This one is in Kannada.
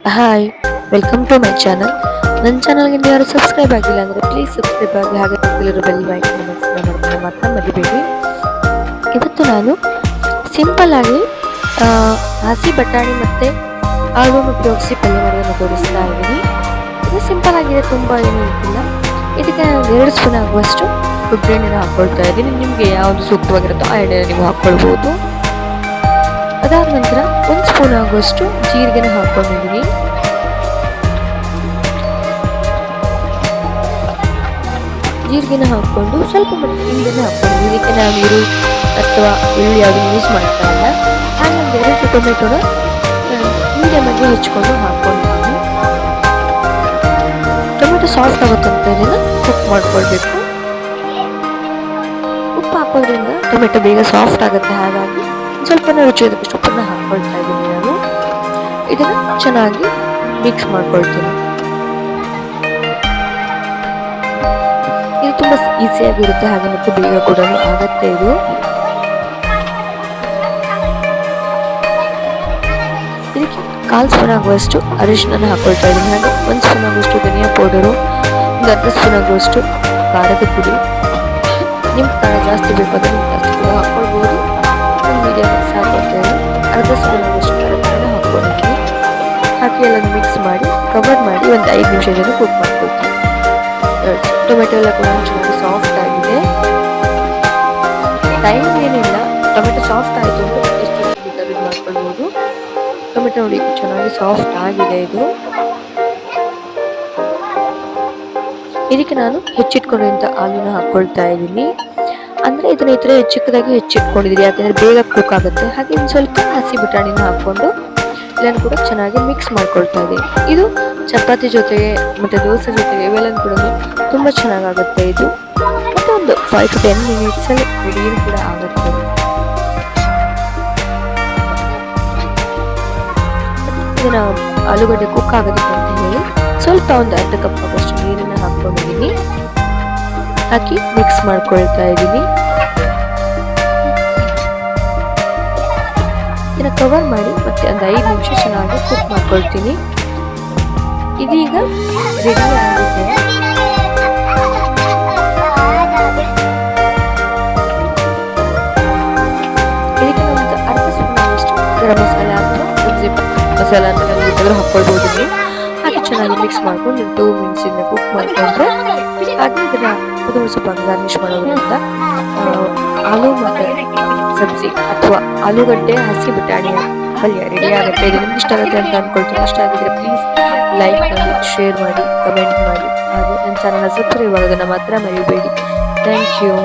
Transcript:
Hi, welcome to my channel. ನನ್ನ ಚಾನಲ್ಗೆ ಯಾರು ಸಬ್ಸ್ಕ್ರೈಬ್ ಆಗಿಲ್ಲ ಅಂದರೆ ಪ್ಲೀಸ್ ಸಬ್ಸ್ಕ್ರೈಬ್ ಆಗಿ, ಹಾಗೆ ಪಕ್ಕದಲ್ಲಿರೋ ಬೆಲ್ ಐಕಾನ್ ಮಾಡೋದನ್ನು ಮಾತ್ರ ಮರಿಬೇಡಿ. ಇವತ್ತು ನಾನು ಸಿಂಪಲ್ ಆಗಿ ಹಸಿ ಬಟಾಣಿ ಮತ್ತು ಆಲೂನ ಉಪಯೋಗಿಸಿ ಪಲ್ಯ ಮಾಡೋದನ್ನು ತೋರಿಸ್ತಾ ಇದ್ದೀನಿ. ಇದು ಸಿಂಪಲ್ ಆಗಿದೆ, ತುಂಬ ಏನೂ ಇರ್ತಿಲ್ಲ. ಇದಕ್ಕೆ ನಾನು 2 ಸ್ಪೂನ್ ಆಗುವಷ್ಟು ಕೊಬ್ಬರಿ ಹಾಕ್ಕೊಳ್ತಾ ಇದ್ದೀನಿ. ನಿಮಗೆ ಯಾವುದು ಸೂಕ್ತವಾಗಿರುತ್ತೋ ಆ ಎಣ್ಣೆನ ನೀವು ಹಾಕ್ಕೊಳ್ಬೋದು. ಅದಾದ ನಂತರ 1 ಸ್ಪೂನ್ ಆಗುವಷ್ಟು ಜೀರಿಗೆನ ಹಾಕ್ಕೊಂಡಿದ್ದೀನಿ. ಜೀರಿಗೆನ ಹಾಕ್ಕೊಂಡು ಸ್ವಲ್ಪ ಮಟ್ಟಿಗೆ ಹಿಂದೆನೇ ಹಾಕ್ಕೊಂಡಿದ್ದೀನಿ. ಇದಕ್ಕೆ ನಾವು ನೀರು ಅಥವಾ ಈರುಳ್ಳಿ ಯಾವುದನ್ನು ಯೂಸ್ ಮಾಡ್ತಾ ಇಲ್ಲ. ಹಾಗೆ ಒಂದು 2 ಟೊಮೆಟೊನ ಮೀಡಿಯಮ್ ಆಗಿ ಹೆಚ್ಚಿಕೊಂಡು ಹಾಕ್ಕೊಂಡಿದ್ದೀನಿ. ಟೊಮೆಟೊ ಸಾಫ್ಟ್ ಆಗುತ್ತಂತ ಇದನ್ನು ಕುಕ್ ಮಾಡ್ಕೊಳ್ಬೇಕು. ಉಪ್ಪು ಹಾಕೋದ್ರಿಂದ ಟೊಮೆಟೊ ಬೇಗ ಸಾಫ್ಟ್ ಆಗುತ್ತೆ. ಹಾಗಾಗಿ ಸ್ವಲ್ಪ ರುಚಿಯಾದಷ್ಟು ಉಪ್ಪನ್ನು ಹಾಕ್ಕೊಳ್ತಾ ಇದ್ದೀನಿ. ನಾನು ಇದನ್ನು ಚೆನ್ನಾಗಿ ಮಿಕ್ಸ್ ಮಾಡ್ಕೊಳ್ತೀನಿ. ಇದು ತುಂಬ ಈಸಿಯಾಗಿರುತ್ತೆ, ಹಾಗೆ ಮತ್ತು ಬೇಗ ಕೂಡ ಆಗುತ್ತೆ. ಇದು ಇದಕ್ಕೆ 1/4 ಸ್ಪೂನ್ ಆಗುವಷ್ಟು ಅರಿಶಿನ ಹಾಕೊಳ್ತಾ ಇದ್ದೀನಿ. ಹಾಗೆ 1 ಸ್ಪೂನ್ ಆಗುವಷ್ಟು ಧನಿಯಾ ಪೌಡರು, ಒಂದು 1/2 ಸ್ಪೂನ್ ಆಗುವಷ್ಟು ಖಾರದ ಪುಡಿ. ನಿಮ್ಗೆ ಖಾರ ಜಾಸ್ತಿ ಬೇಕು ಅಂದರೆ ನೀವು ಜಾಸ್ತಿ ಕೂಡ ಹಾಕ್ಕೊಳ್ಬೋದು. ಒಂದು ಮೀಡಿಯಮ್ ಹಾಕ್ಕೊಳ್ತಾ ಇದ್ದೀನಿ. 1/2 ಸ್ಪೂನ್ ಆಗುವಷ್ಟು ಖಾರದ ಪುಡಿನ ಹಾಕ್ಕೊಂಡಿದ್ದೀನಿ. ಹಾಕಿ ಎಲ್ಲ ಮಿಕ್ಸ್ ಮಾಡಿ ಕವರ್ ಮಾಡಿ ಒಂದು 5 ನಿಮಿಷದಲ್ಲಿ ಕುಕ್ ಮಾಡ್ಕೊಳ್ತೀನಿ. ಟೊಮೆಟೊ ಎಲ್ಲ ಕೂಡ ಚೆನ್ನಾಗಿ ಸಾಫ್ಟ್ ಆಗಿದೆ. ಟೈಮ್ ಏನಿಲ್ಲ, ಟೊಮೆಟೊ ಸಾಫ್ಟ್ ಆಯಿತು ಅಂತ ಎಷ್ಟು ಬೇಕಾದ್ರೂ ಮಾಡ್ಕೊಳ್ಬೋದು. ಟೊಮೆಟೊ ನೋಡಿ ಚೆನ್ನಾಗಿ ಸಾಫ್ಟ್ ಆಗಿದೆ. ಇದಕ್ಕೆ ನಾನು ಹೆಚ್ಚಿಟ್ಕೊಂಡಿದ್ದ ಆಲೂನ ಹಾಕ್ಕೊಳ್ತಾ ಇದ್ದೀನಿ. ಅಂದರೆ ಇದನ್ನ ಈ ಥರ ಚಿಕ್ಕದಾಗಿ ಹೆಚ್ಚಿಟ್ಕೊಂಡಿದ್ದೀನಿ, ಯಾಕೆಂದರೆ ಬೇಗ ಕುಕ್ ಆಗುತ್ತೆ. ಹಾಗೆ ಒಂದು ಸ್ವಲ್ಪ ಹಸಿ ಬಟಾಣಿನ ಹಾಕ್ಕೊಂಡು ಎಲ್ಲನೂ ಕೂಡ ಚೆನ್ನಾಗಿ ಮಿಕ್ಸ್ ಮಾಡ್ಕೊಳ್ತಾ ಇದ್ದೀನಿ. ಇದು ಚಪಾತಿ ಜೊತೆಗೆ ಮತ್ತು ದೋಸೆ ಜೊತೆಗೆ ಇವೆಲ್ಲನೂ ಕೂಡ ತುಂಬ ಚೆನ್ನಾಗಾಗುತ್ತೆ. ಇದು ಮತ್ತು ಒಂದು 5 to 10 ಮಿನಿಟ್ಸಲ್ಲಿ ರೆಡಿಯೂ ಕೂಡ ಆಗುತ್ತೆ. ಇದನ್ನು ಆಲೂಗಡ್ಡೆ ಕುಕ್ ಆಗೋದಕ್ಕೆ ಅಂತ ಹೇಳಿ ಸ್ವಲ್ಪ ಒಂದು 1/2 ಕಪ್ ಆಗುವಷ್ಟು ನೀರನ್ನು ಹಾಕ್ಕೊಂಡಿದ್ದೀನಿ. ಹಾಕಿ ಮಿಕ್ಸ್ ಮಾಡ್ಕೊಳ್ತಾ ಇದ್ದೀನಿ. ಇದನ್ನು ಕವರ್ ಮಾಡಿ ಮತ್ತೆ ಒಂದು 5 ನಿಮಿಷ ಚೆನ್ನಾಗಿ ಕುಕ್ ಮಾಡ್ಕೊಳ್ತೀನಿ. ಇದೀಗ ರೆಡಿ ಆಗಿದೆ. ಇದಕ್ಕೆ ಒಂದು 1/2 ಸ್ಪೂನ್ ಆಗುವಷ್ಟು ಗರಂ ಮಸಾಲ ಅಥವಾ ಸಬ್ಜಿ ಮಸಾಲ ಅಂತ ನಾವು ಬೇಕಾದರೂ ಹಾಕ್ಕೊಳ್ಬೋದು. ಹಾಗೆ ಚೆನ್ನಾಗಿ ಮಿಕ್ಸ್ ಮಾಡ್ಕೊಂಡು 2 ಮಿನಿಟ್ಸಿಂದ ಕುಕ್ ಮಾಡಿಕೊಂಡ್ರೆ, ಹಾಗೆ ಇದನ್ನು ಸ್ವಲ್ಪ ಗಾರ್ನಿಷ್ ಮಾಡೋದ್ರಿಂದ ಆಲೂ ಮತ್ತು ಸಬ್ಜಿ ಅಥವಾ ಆಲೂಗಡ್ಡೆ ಹಸಿ ಬಟಾಣಿಯ ಪಲ್ಯ ರೆಡಿ ಆಗುತ್ತೆ. ಇದು ನಿಮ್ಗೆ ಇಷ್ಟ ಆಗುತ್ತೆ ಅಂತ ಅಂದ್ಕೊಳ್ತೀನಿ. ಇಷ್ಟ ಆಗಿದ್ರೆ ಪ್ಲೀಸ್ ಲೈಕ್ ಮಾಡಿ, ಶೇರ್ ಮಾಡಿ, ಕಮೆಂಟ್ ಮಾಡಿ. ಹಾಗೆ ನನ್ನ ಚಾನಲ್ನ ಸಬ್ಸ್ಕ್ರೈಬ್ ಆಗೋದನ್ನು ಮಾತ್ರ ಮರಿಬೇಡಿ. Thank you.